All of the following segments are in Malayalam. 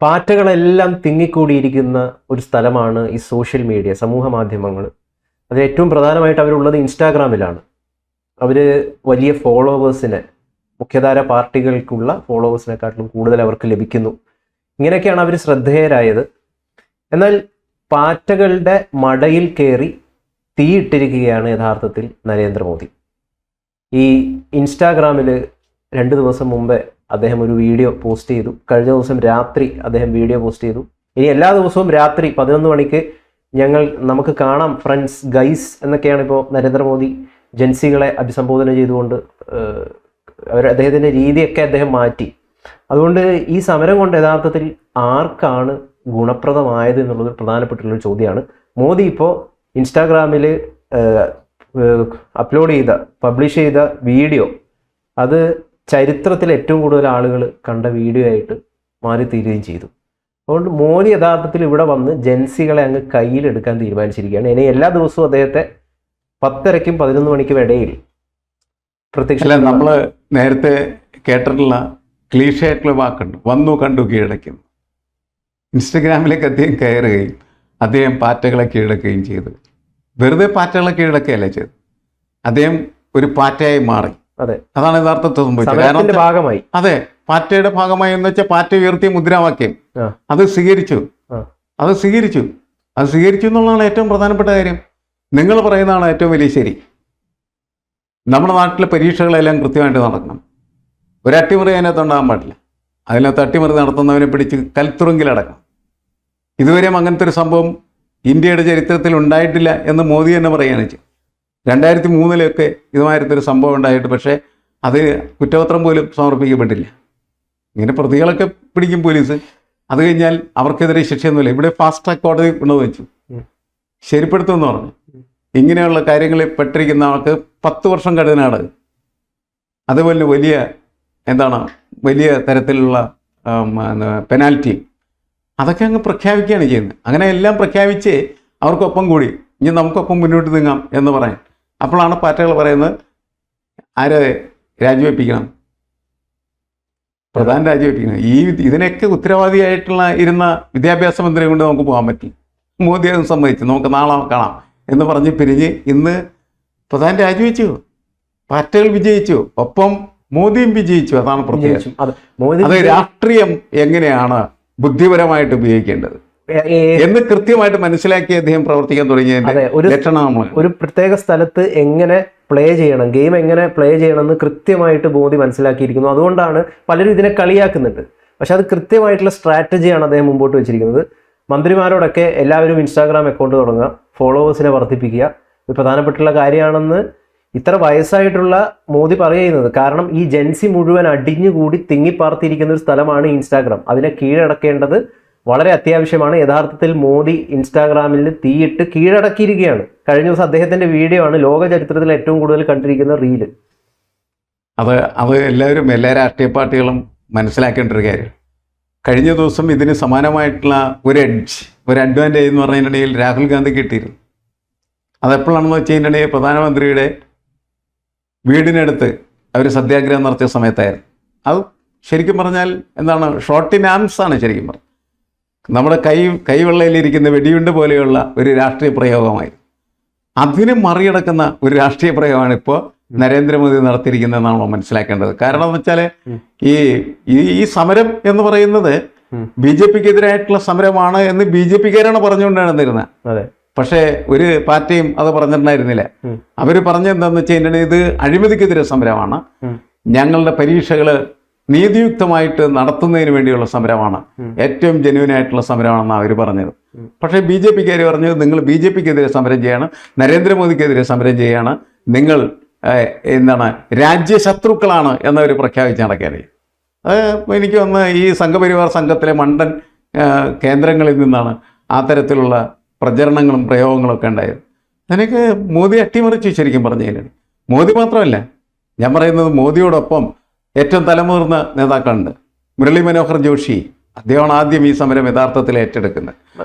പാറ്റകളെല്ലാം തിങ്ങിക്കൂടിയിരിക്കുന്ന ഒരു സ്ഥലമാണ് ഈ സോഷ്യൽ മീഡിയ, സമൂഹ മാധ്യമങ്ങൾ. അത് ഏറ്റവും പ്രധാനമായിട്ട് അവരുള്ളത് ഇൻസ്റ്റാഗ്രാമിലാണ്. അവർ വലിയ ഫോളോവേഴ്സിനെ, മുഖ്യധാര പാർട്ടികൾക്കുള്ള ഫോളോവേഴ്സിനെക്കാട്ടിലും കൂടുതൽ അവർക്ക് ലഭിക്കുന്നു. ഇങ്ങനെയൊക്കെയാണ് അവർ ശ്രദ്ധേയരായത്. എന്നാൽ പാറ്റകളുടെ മടയിൽ കയറി തീയിട്ടിരിക്കുകയാണ് യഥാർത്ഥത്തിൽ നരേന്ദ്രമോദി. ഈ ഇൻസ്റ്റാഗ്രാമിൽ 2 ദിവസം മുമ്പേ അദ്ദേഹം ഒരു വീഡിയോ പോസ്റ്റ് ചെയ്തു. കഴിഞ്ഞ ദിവസം രാത്രി അദ്ദേഹം വീഡിയോ പോസ്റ്റ് ചെയ്തു. ഇനി എല്ലാ ദിവസവും രാത്രി 11 മണിക്ക് നമുക്ക് കാണാം ഫ്രണ്ട്സ്, ഗൈസ് എന്നൊക്കെയാണ് ഇപ്പോൾ നരേന്ദ്രമോദി ജൻസികളെ അഭിസംബോധന ചെയ്തുകൊണ്ട് അദ്ദേഹത്തിൻ്റെ രീതിയൊക്കെ അദ്ദേഹം മാറ്റി. അതുകൊണ്ട് ഈ സമരം കൊണ്ട് യഥാർത്ഥത്തിൽ ആർക്കാണ് ഗുണപ്രദമായത് എന്നുള്ളത് പ്രധാനപ്പെട്ടുള്ളൊരു ചോദ്യമാണ്. മോദി ഇപ്പോൾ ഇൻസ്റ്റാഗ്രാമിൽ പബ്ലിഷ് ചെയ്ത വീഡിയോ അത് ചരിത്രത്തിൽ ഏറ്റവും കൂടുതൽ ആളുകൾ കണ്ട വീഡിയോ ആയിട്ട് മാറിത്തീരുകയും ചെയ്തു. അതുകൊണ്ട് മോദി യഥാർത്ഥത്തിൽ ഇവിടെ വന്ന് ജൻസികളെ അങ്ങ് കയ്യിലെടുക്കാൻ തീരുമാനിച്ചിരിക്കുകയാണ്. ഇനി എല്ലാ ദിവസവും അദ്ദേഹത്തെ 10:30ക്കും 11 മണിക്കും ഇടയിൽ പ്രത്യക്ഷ നമ്മൾ നേരത്തെ കേട്ടിട്ടുള്ള ക്ലീഷയായിട്ടുള്ള വാക്കുണ്ട്, വന്നു കണ്ടു കീഴടയ്ക്കും. ഇൻസ്റ്റഗ്രാമിലേക്ക് അദ്ദേഹം കയറുകയും അദ്ദേഹം പാറ്റകളെ കീഴടക്കുകയും ചെയ്തു. വെറുതെ പാറ്റകളെ കീഴടക്കുകയല്ല ചെയ്തു, അദ്ദേഹം ഒരു പാറ്റയായി മാറി. അതെ, അതാണ് യഥാർത്ഥത്തിൽ സംഭവിച്ചത്. ഭാഗമായി അതെ, പാറ്റയുടെ ഭാഗമായി എന്ന് വെച്ചാൽ പാറ്റ ഉയർത്തിയ മുദ്രാവാക്യം അത് സ്വീകരിച്ചു എന്നുള്ളതാണ് ഏറ്റവും പ്രധാനപ്പെട്ട കാര്യം. നിങ്ങൾ പറയുന്നതാണ് ഏറ്റവും വലിയ ശരി. നമ്മുടെ നാട്ടിലെ പരീക്ഷകളെല്ലാം കൃത്യമായിട്ട് നടക്കണം. ഒരു അട്ടിമറി അതിനകത്ത് ഉണ്ടാകാൻ പാടില്ല. അതിനകത്ത് അട്ടിമറി നടത്തുന്നവനെ പിടിച്ച് കൽത്തുറുങ്കിലടക്കണം. ഇതുവരെയും അങ്ങനത്തെ ഒരു സംഭവം ഇന്ത്യയുടെ ചരിത്രത്തിൽ ഉണ്ടായിട്ടില്ല എന്ന് മോദി തന്നെ പറയുകയാണ് ചെയ്യും. 2003 ഇതുമാതിരത്തൊരു സംഭവം ഉണ്ടായിട്ട്, പക്ഷേ അത് കുറ്റപത്രം പോലും സമർപ്പിക്കപ്പെട്ടില്ല. ഇങ്ങനെ പ്രതികളൊക്കെ പിടിക്കും പോലീസ്, അത് കഴിഞ്ഞാൽ അവർക്കെതിരെ ശിക്ഷയൊന്നുമില്ല. ഇവിടെ ഫാസ്റ്റ് ട്രാക്ക് കോടതി കൊണ്ടുവച്ചു ശരിപ്പെടുത്തുമെന്ന് പറഞ്ഞു. ഇങ്ങനെയുള്ള കാര്യങ്ങളിൽ പെട്ടിരിക്കുന്ന ആൾക്ക് 10 വർഷം കഠിനാണ്. അതുപോലെ വലിയ തരത്തിലുള്ള പെനാൽറ്റി അതൊക്കെ അങ്ങ് പ്രഖ്യാപിക്കുകയാണ് ചെയ്യുന്നത്. അങ്ങനെ എല്ലാം പ്രഖ്യാപിച്ച് അവർക്കൊപ്പം കൂടി ഇനി നമുക്കൊപ്പം മുന്നോട്ട് നീങ്ങാം എന്ന് പറയാൻ. അപ്പോഴാണ് പാർട്ടികൾ പറയുന്നത് ആരെ രാജിവെപ്പിക്കണം, പ്രധാന രാജിവെപ്പിക്കണം. ഇതിനൊക്കെ ഇരുന്ന വിദ്യാഭ്യാസ മന്ത്രിയെ കൊണ്ട് നമുക്ക് പോകാൻ പറ്റി. മോദി അത് സമ്മതിച്ചു, നമുക്ക് നാളെ കാണാം എന്ന് പറഞ്ഞ് പിരിഞ്ഞ് ഇന്ന് പ്രധാന രാജിവെച്ചു. പാർട്ടികൾ വിജയിച്ചു, ഒപ്പം മോദിയും വിജയിച്ചു. അതാണ് പ്രത്യേകം. അത് രാഷ്ട്രീയം എങ്ങനെയാണ് ബുദ്ധിപരമായിട്ട് ഉപയോഗിക്കേണ്ടത് എന്ന് കൃത്യമായിട്ട് മനസ്സിലാക്കി അദ്ദേഹം പ്രവർത്തിക്കാൻ തുടങ്ങിയതിന്റെ ലക്ഷണമാണ്. ഒരു പ്രത്യേക സ്ഥലത്ത് എങ്ങനെ പ്ലേ ചെയ്യണം, ഗെയിം എങ്ങനെ പ്ലേ ചെയ്യണമെന്ന് കൃത്യമായിട്ട് മോദി മനസ്സിലാക്കിയിരിക്കുന്നു. അതുകൊണ്ടാണ് പലരും ഇതിനെ കളിയാക്കുന്നുണ്ട്. പക്ഷെ അത് കൃത്യമായിട്ടുള്ള സ്ട്രാറ്റജിയാണ് അദ്ദേഹം മുമ്പോട്ട് വെച്ചിരിക്കുന്നത്. മന്ത്രിമാരോടൊക്കെ എല്ലാവരും ഇൻസ്റ്റാഗ്രാം അക്കൗണ്ട് തുടങ്ങുക, ഫോളോവേഴ്സിനെ വർദ്ധിപ്പിക്കുക, ഒരു പ്രധാനപ്പെട്ടുള്ള കാര്യമാണെന്ന് ഇത്ര വയസ്സായിട്ടുള്ള മോദി പറയുന്നത്. കാരണം ഈ ജൻസി മുഴുവൻ അടിഞ്ഞുകൂടി തിങ്ങിപ്പാർത്തിയിരിക്കുന്ന ഒരു സ്ഥലമാണ് ഇൻസ്റ്റാഗ്രാം. അതിനെ കീഴടക്കേണ്ടത് വളരെ അത്യാവശ്യമാണ്. യഥാർത്ഥത്തിൽ മോദി ഇൻസ്റ്റാഗ്രാമിൽ തീയിട്ട് കീഴടക്കിയിരിക്കുകയാണ്. കഴിഞ്ഞ ദിവസം അദ്ദേഹത്തിന്റെ വീഡിയോ ആണ് ലോക ചരിത്രത്തിൽ ഏറ്റവും കൂടുതൽ കണ്ടിരിക്കുന്ന റീല്. അത് എല്ലാ രാഷ്ട്രീയ പാർട്ടികളും മനസ്സിലാക്കേണ്ട ഒരു കാര്യം. കഴിഞ്ഞ ദിവസം ഇതിന് സമാനമായിട്ടുള്ള ഒരു അഡ്വാൻറ്റേജ് എന്ന് പറഞ്ഞതിനിടയിൽ രാഹുൽ ഗാന്ധി കിട്ടിയിരുന്നു. അതെപ്പോഴാണെന്ന് വെച്ച് കഴിഞ്ഞിട്ടുണ്ടെങ്കിൽ പ്രധാനമന്ത്രിയുടെ വീടിനടുത്ത് അവർ സത്യാഗ്രഹം നടത്തിയ സമയത്തായിരുന്നു. അത് ശരിക്കും പറഞ്ഞാൽ ഷോർട്ട് ഇൻ ആംസ് ആണ് ശരിക്കും പറഞ്ഞത്. നമ്മുടെ കൈവെള്ളയിലിരിക്കുന്ന വെടിയുണ്ട പോലെയുള്ള ഒരു രാഷ്ട്രീയ പ്രയോഗമായി. അതിനെ മറികടക്കുന്ന ഒരു രാഷ്ട്രീയ പ്രയോഗമാണ് ഇപ്പോൾ നരേന്ദ്രമോദി നടത്തിയിരിക്കുന്നതെന്നാണ് നമ്മൾ മനസ്സിലാക്കേണ്ടത്. കാരണം എന്ന് വെച്ചാൽ ഈ സമരം എന്ന് പറയുന്നത് BJPക്കെതിരായിട്ടുള്ള സമരമാണ് എന്ന് BJPക്കാരാണ് പറഞ്ഞുകൊണ്ടാണ് തരുന്നത്. പക്ഷേ ഒരു പാർട്ടിയും അത് പറഞ്ഞിട്ടുണ്ടായിരുന്നില്ല. അവർ പറഞ്ഞെന്താന്ന് വെച്ച് കഴിഞ്ഞാൽ ഇത് അഴിമതിക്കെതിരെ സമരമാണ്, ഞങ്ങളുടെ പരീക്ഷകൾ നീതിയുക്തമായിട്ട് നടത്തുന്നതിന് വേണ്ടിയുള്ള സമരമാണ്, ഏറ്റവും ജെന്യൂനായിട്ടുള്ള സമരമാണെന്നാണ് അവർ പറഞ്ഞത്. പക്ഷേ BJPക്കാർ പറഞ്ഞത് നിങ്ങൾ BJPക്കെതിരെ സമരം ചെയ്യാണ്, നരേന്ദ്രമോദിക്കെതിരെ സമരം ചെയ്യാണ്, നിങ്ങൾ രാജ്യശത്രുക്കളാണ് എന്നവർ പ്രഖ്യാപിച്ച് നടക്കാനായി. എനിക്ക് വന്ന് ഈ സംഘപരിവാർ സംഘത്തിലെ മണ്ടൻ കേന്ദ്രങ്ങളിൽ നിന്നാണ് ആ തരത്തിലുള്ള പ്രചരണങ്ങളും പ്രയോഗങ്ങളൊക്കെ ഉണ്ടായത്. അതിനൊക്കെ മോദി അട്ടിമറിച്ചു ശരിക്കും പറഞ്ഞു കഴിഞ്ഞാൽ. മോദി മാത്രമല്ല, ഞാൻ പറയുന്നത് മോദിയോടൊപ്പം ഏറ്റവും തലമുതിർന്ന നേതാക്കളുണ്ട്. മുരളി മനോഹർ ജോഷി, അദ്ദേഹമാണ് ആദ്യം ഈ സമരം യഥാർത്ഥത്തിൽ ഏറ്റെടുക്കുന്നത്.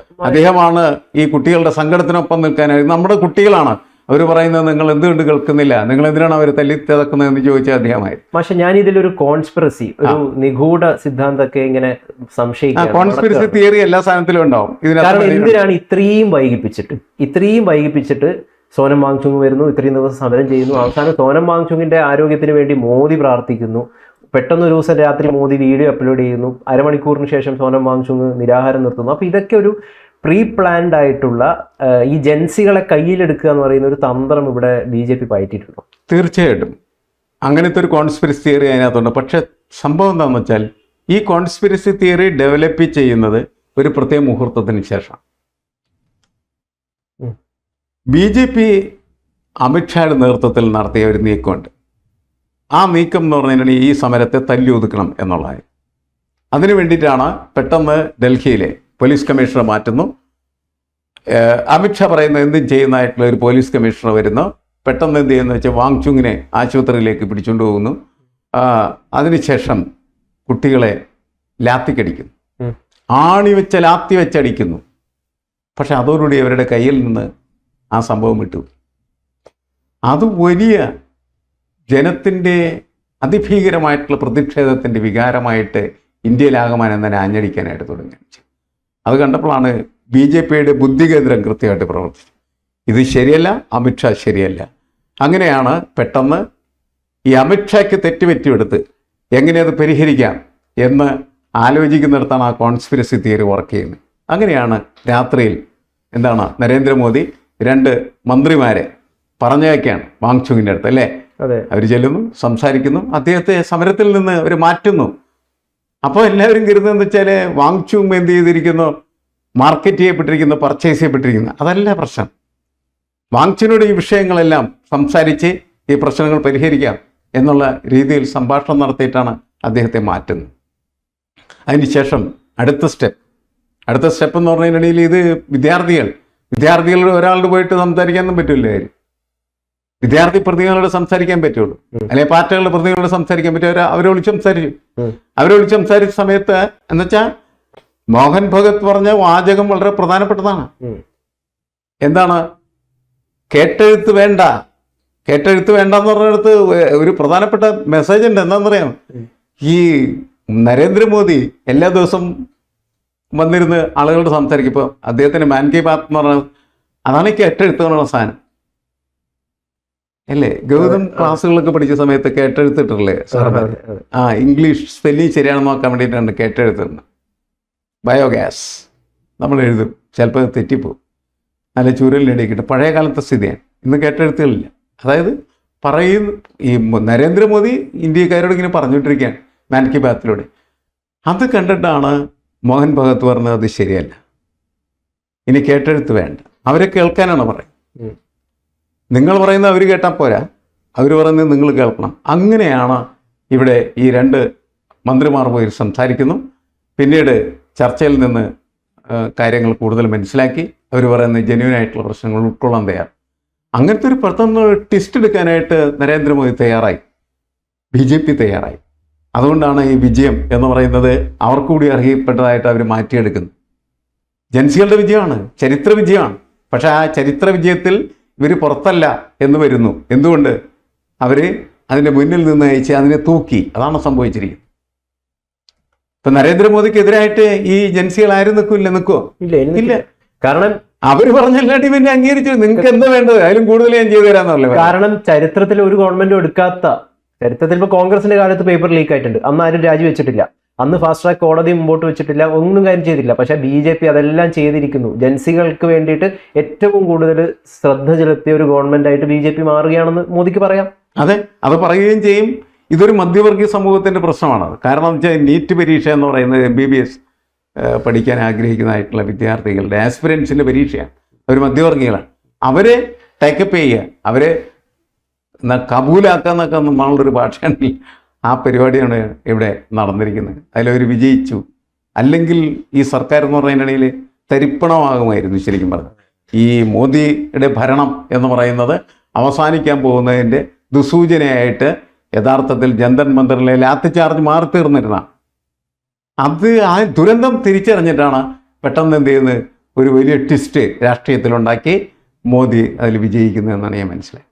അദ്ദേഹമാണ് ഈ കുട്ടികളുടെ സങ്കടത്തിനൊപ്പം നിൽക്കാനായി. നമ്മുടെ കുട്ടികളാണ് അവർ പറയുന്നത് നിങ്ങൾ എന്തുകൊണ്ട് കേൾക്കുന്നില്ല, നിങ്ങൾ എന്തിനാണ് അവർ തല്ലിത്തതക്കുന്നതെന്ന് ചോദിച്ചാൽ അദ്ദേഹമായിരുന്നു. പക്ഷെ ഞാൻ ഇതിലൊരു കോൺസ്പിറസി, ഒരു നിഗൂഢ സിദ്ധാന്തമൊക്കെ ഇങ്ങനെ സംശയിക്കാം. കോൺസ്പിറസി തിയറി എല്ലാ സാധനത്തിലും ഉണ്ടാവും. കാരണം എന്തിനാണ് ഇത്രയും വൈകിപ്പിച്ചിട്ട് സോനം വാങ്ചുങ് വരുന്നു, ഇത്രയും ദിവസം സമരം ചെയ്യുന്നു, അവസാനം സോനം വാങ്ചുങ്ങിന്റെ ആരോഗ്യത്തിന് വേണ്ടി മോദി പ്രാർത്ഥിക്കുന്നു. പെട്ടെന്ന് ഒരു ദിവസം രാത്രി മോദി വീഡിയോ അപ്ലോഡ് ചെയ്യുന്നു, അരമണിക്കൂറിന് ശേഷം സോനം വാങ്ചുങ് നിരാഹാരം നിർത്തുന്നു. അപ്പോൾ ഇതൊക്കെ ഒരു പ്രീ പ്ലാൻഡ് ആയിട്ടുള്ള ഈ ജൻസികളെ കയ്യിലെടുക്കുക എന്ന് പറയുന്ന ഒരു തന്ത്രം ഇവിടെ BJP പയറ്റിയിട്ടുണ്ടോ? തീർച്ചയായിട്ടും അങ്ങനത്തെ ഒരു കോൺസ്പിറസി തിയറി അതിനകത്തുണ്ട്. പക്ഷെ സംഭവം എന്താണെന്ന് വെച്ചാൽ ഈ കോൺസ്പിറസി തിയറി ഡെവലപ്പ് ചെയ്യുന്നത് ഒരു പ്രത്യേക മുഹൂർത്തത്തിന് ശേഷം. BJP അമിത്ഷായുടെ നേതൃത്വത്തിൽ നടത്തിയ ഒരു നീക്കമുണ്ട്. ആ നീക്കം എന്ന് പറഞ്ഞാൽ ഈ സമരത്തെ തല്ലി ഒതുക്കണം എന്നുള്ളതായി. അതിനു വേണ്ടിയിട്ടാണ് പെട്ടെന്ന് ഡൽഹിയിലെ പോലീസ് കമ്മീഷണർ മാറ്റുന്നു. അമിത്ഷാ പറയുന്ന എന്തും ചെയ്യുന്നതായിട്ടുള്ള ഒരു പോലീസ് കമ്മീഷണർ വരുന്നു. പെട്ടെന്ന് എന്ത് ചെയ്യുന്നു വെച്ചാൽ വാങ്ചുങ്ങിനെ ആശുപത്രിയിലേക്ക് പിടിച്ചുകൊണ്ട് പോകുന്നു. അതിനുശേഷം കുട്ടികളെ ലാത്തിക്കടിക്കുന്നു, ആണി വെച്ച ലാത്തി വെച്ചടിക്കുന്നു. പക്ഷെ അതോടുകൂടി അവരുടെ കയ്യിൽ നിന്ന് ആ സംഭവം വിട്ടു. അത് വലിയ ജനത്തിൻ്റെ അതിഭീകരമായിട്ടുള്ള പ്രതിഷേധത്തിൻ്റെ വികാരമായിട്ട് ഇന്ത്യയിലാകമാനം തന്നെ ആഞ്ഞടിക്കാനായിട്ട് തുടങ്ങി. അത് കണ്ടപ്പോഴാണ് BJPയുടെ ബുദ്ധികേന്ദ്രം കൃത്യമായിട്ട് പ്രവർത്തിച്ചത്. ഇത് ശരിയല്ല, അമിത്ഷാ ശരിയല്ല. അങ്ങനെയാണ് പെട്ടെന്ന് ഈ അമിത്ഷായ്ക്ക് തെറ്റുപറ്റിയെടുത്ത് എങ്ങനെ അത് പരിഹരിക്കാം എന്ന് ആലോചിക്കുന്നിടത്താണ് ആ കോൺസ്പിറസി തിയറി വർക്ക് ചെയ്യുന്നത്. അങ്ങനെയാണ് രാത്രിയിൽ നരേന്ദ്രമോദി 2 മന്ത്രിമാരെ പറഞ്ഞേക്കാണ് വാങ്ചുങ്ങിൻ്റെ അടുത്ത്, അല്ലേ? അവർ ചെല്ലുന്നു, സംസാരിക്കുന്നു, അദ്ദേഹത്തെ സമരത്തിൽ നിന്ന് അവർ മാറ്റുന്നു. അപ്പോൾ എല്ലാവരും കരുതുന്നതെന്ന് വെച്ചാൽ വാങ്ചുങ് എന്ത് ചെയ്തിരിക്കുന്നു, മാർക്കറ്റ് ചെയ്യപ്പെട്ടിരിക്കുന്നു, പർച്ചേസ് ചെയ്യപ്പെട്ടിരിക്കുന്നു. അതല്ല പ്രശ്നം. വാങ്ചുങ്ങിനോട് ഈ വിഷയങ്ങളെല്ലാം സംസാരിച്ച് ഈ പ്രശ്നങ്ങൾ പരിഹരിക്കാം എന്നുള്ള രീതിയിൽ സംഭാഷണം നടത്തിയിട്ടാണ് അദ്ദേഹത്തെ മാറ്റുന്നത്. അതിനുശേഷം അടുത്ത സ്റ്റെപ്പ് എന്ന് പറഞ്ഞതിനിടയിൽ ഇത് വിദ്യാർത്ഥികളുടെ ഒരാളോട് പോയിട്ട് സംസാരിക്കാനൊന്നും പറ്റില്ല. വിദ്യാർത്ഥി പ്രതികളോട് സംസാരിക്കാൻ പറ്റുള്ളൂ, അല്ലെങ്കിൽ പാർട്ടികളുടെ പ്രതികളോട് സംസാരിക്കാൻ പറ്റും. അവരെ വിളിച്ച് സംസാരിച്ച സമയത്ത് എന്നുവെച്ചാൽ മോഹൻ ഭഗത് പറഞ്ഞ വാചകം വളരെ പ്രധാനപ്പെട്ടതാണ്. എന്താണ്? കേട്ടെഴുത്ത് വേണ്ട എന്ന് പറഞ്ഞിടത്ത് ഒരു പ്രധാനപ്പെട്ട മെസ്സേജ് ഉണ്ട്. എന്താണെന്നറിയാം? ഈ നരേന്ദ്രമോദി എല്ലാ ദിവസവും വന്നിരുന്ന് ആളുകളോട് സംസാരിക്കും. ഇപ്പോൾ അദ്ദേഹത്തിന് മാൻ കി ബാത്ത് എന്ന് പറഞ്ഞാൽ അതാണ് ഈ കേട്ടെഴുത്തുകൊണ്ടുള്ള സാധനം, അല്ലേ? ഗൗതം ക്ലാസ്സുകളൊക്കെ പഠിച്ച സമയത്ത് കേട്ടെഴുത്തിട്ടില്ലേ സാർ? ഇംഗ്ലീഷ് സ്പെല്ലിങ് ശരിയാണെന്ന് നോക്കാൻ വേണ്ടിയിട്ടാണ് കേട്ടെഴുത്തുന്നത്. ബയോഗ്യാസ് നമ്മൾ എഴുതും, ചിലപ്പോൾ തെറ്റിപ്പോവും, നല്ല ചൂരലിനിടയ്ക്കിട്ട്. പഴയ കാലത്തെ സ്ഥിതിയാണ്. ഇന്ന് കേട്ടെഴുത്തുകളില്ല. അതായത് ഈ നരേന്ദ്രമോദി ഇന്ത്യക്കാരോട് ഇങ്ങനെ പറഞ്ഞുകൊണ്ടിരിക്കുകയാണ് മാൻ കി ബാത്തിലൂടെ. അത് കണ്ടിട്ടാണ് മോഹൻ ഭഗത് പറഞ്ഞത് അത് ശരിയല്ല, ഇനി കേട്ടെഴുത്ത് വേണ്ട, അവരെ കേൾക്കാനാണ് പറയുന്നത്. നിങ്ങൾ പറയുന്നത് അവർ കേട്ടാൽ പോരാ, അവർ പറയുന്നത് നിങ്ങൾ കേൾക്കണം. അങ്ങനെയാണ് ഇവിടെ ഈ 2 മന്ത്രിമാർ പോയി സംസാരിക്കുന്നു. പിന്നീട് ചർച്ചയിൽ നിന്ന് കാര്യങ്ങൾ കൂടുതൽ മനസ്സിലാക്കി അവർ പറയുന്ന ജെന്യൂനായിട്ടുള്ള പ്രശ്നങ്ങൾ ഉൾക്കൊള്ളാൻ തയ്യാർ. അങ്ങനത്തെ ഒരു പെട്ടെന്ന് ട്വിസ്റ്റ് എടുക്കാനായിട്ട് നരേന്ദ്രമോദി തയ്യാറായി, BJP തയ്യാറായി. അതുകൊണ്ടാണ് ഈ വിജയം എന്ന് പറയുന്നത് അവർക്കുകൂടി അർഹപ്പെട്ടതായിട്ട് അവർ മാറ്റിയെടുക്കുന്നത്. ജൻസികളുടെ വിജയമാണ്, ചരിത്ര വിജയമാണ്. പക്ഷെ ആ ചരിത്ര വിജയത്തിൽ ഇവർ പുറത്തല്ല എന്ന് വരുന്നു. എന്തുകൊണ്ട്? അവർ അതിൻ്റെ മുന്നിൽ നിന്ന് അയച്ച് അതിനെ തൂക്കി. അതാണ് സംഭവിച്ചിരിക്കുന്നത്. ഇപ്പം നരേന്ദ്രമോദിക്കെതിരായിട്ട് ഈ ജൻസികൾ ആരും നിൽക്കുമോ? ഇല്ല. കാരണം അവർ പറഞ്ഞല്ലാണ്ട് പിന്നെ അംഗീകരിച്ചു. നിങ്ങൾക്ക് എന്താ വേണ്ടത്, അതിലും കൂടുതൽ ഞാൻ ചെയ്തു തരാമെന്നല്ലേ. കാരണം ചരിത്രത്തിൽ ഒരു ഗവൺമെന്റും എടുക്കാത്ത, ചരിത്രത്തിൽ ഇപ്പോൾ കോൺഗ്രസിന്റെ കാലത്ത് പേപ്പർ ലീക്ക് ആയിട്ടുണ്ട്, അന്ന് ആരും രാജിവെച്ചിട്ടില്ല, അന്ന് ഫാസ്റ്റ് ട്രാക്ക് കോടതി മുമ്പോട്ട് വെച്ചിട്ടില്ല, ഒന്നും കാര്യം ചെയ്തില്ല. പക്ഷെ BJP അതെല്ലാം ചെയ്തിരിക്കുന്നു. ജൻസികൾക്ക് വേണ്ടിയിട്ട് ഏറ്റവും കൂടുതൽ ശ്രദ്ധ ചെലുത്തിയ ഒരു ഗവൺമെന്റ് ആയിട്ട് BJP മാറുകയാണെന്ന് മോദിക്ക് പറയാം. അതെ, അത് പറയുകയും ചെയ്യും. ഇതൊരു മധ്യവർഗീയ സമൂഹത്തിന്റെ പ്രശ്നമാണ്. കാരണം എന്ന് വെച്ചാൽ നീറ്റ് പരീക്ഷ എന്ന് പറയുന്നത് MBBS പഠിക്കാൻ ആഗ്രഹിക്കുന്നതായിട്ടുള്ള വിദ്യാർത്ഥികളുടെ ആസ്പിരൻസിൻ്റെ പരീക്ഷയാണ്. അവർ മധ്യവർഗികളാണ്. അവരെ ടേക്കപ്പ് ചെയ്യുക, അവരെ കബൂലാക്കുക എന്നൊക്കെ നമ്മളുള്ളൊരു ഭാഷയാണെങ്കിൽ ആ പരിപാടിയാണ് ഇവിടെ നടന്നിരിക്കുന്നത്. അതിലവർ വിജയിച്ചു. അല്ലെങ്കിൽ ഈ സർക്കാർ എന്ന് പറയുന്നതിനിടയിൽ തരിപ്പണമാകുമായിരുന്നു ശരിക്കും പറഞ്ഞത്. ഈ മോദിയുടെ ഭരണം എന്ന് പറയുന്നത് അവസാനിക്കാൻ പോകുന്നതിൻ്റെ ദുസൂചനയായിട്ട് യഥാർത്ഥത്തിൽ ജന്തർ മന്ദറിലെ ലാത്തിചാർജ് മാറി തീർന്നിരുന്ന അത് ആ ദുരന്തം തിരിച്ചറിഞ്ഞിട്ടാണ് പെട്ടെന്ന് എന്ത് ചെയ്യുന്നത്, ഒരു വലിയ ട്വിസ്റ്റ് രാഷ്ട്രീയത്തിലുണ്ടാക്കി മോദി അതിൽ വിജയിക്കുന്നതെന്നാണ് ഞാൻ മനസ്സിലായത്.